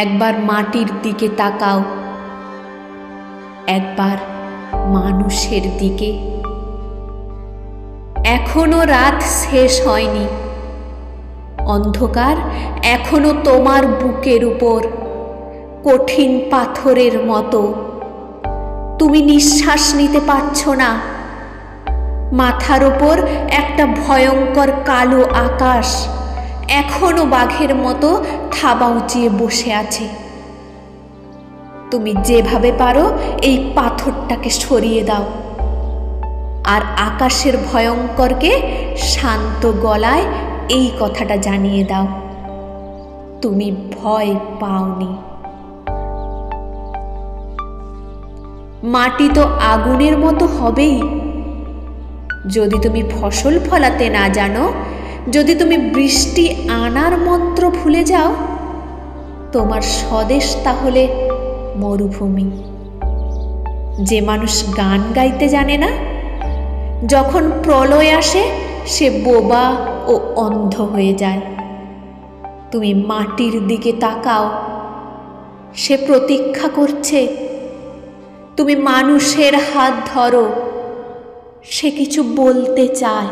একবার মাটির দিকে তাকাও, একবার মানুষের দিকে। এখনো রাত শেষ হয়নি, অন্ধকার এখনো তোমার বুকের উপর কঠিন পাথরের মতো। তুমি নিঃশ্বাস নিতে পারছো না, মাথার ওপর একটা ভয়ঙ্কর কালো আকাশ এখনো বাঘের মতো থাবা উঁচিয়ে বসে আছে। তুমি যেভাবে পারো এই পাথরটাকে সরিয়ে দাও, আর আকাশের ভয়ঙ্করকে শান্ত গলায় এই কথাটা জানিয়ে দাও, তুমি ভয় পাওনি। মাটি তো আগুনের মতো হবেই। যদি তুমি ফসল ফলাতে না জানো, যদি তুমি বৃষ্টি আনার মন্ত্র ভুলে যাও, তোমার স্বদেশ তাহলে মরুভূমি। যে মানুষ গান গাইতে জানে না, যখন প্রলয় আসে সে বোবা ও অন্ধ হয়ে যায়। তুমি মাটির দিকে তাকাও, সে প্রতীক্ষা করছে। তুমি মানুষের হাত ধরো, সে কিছু বলতে চায়।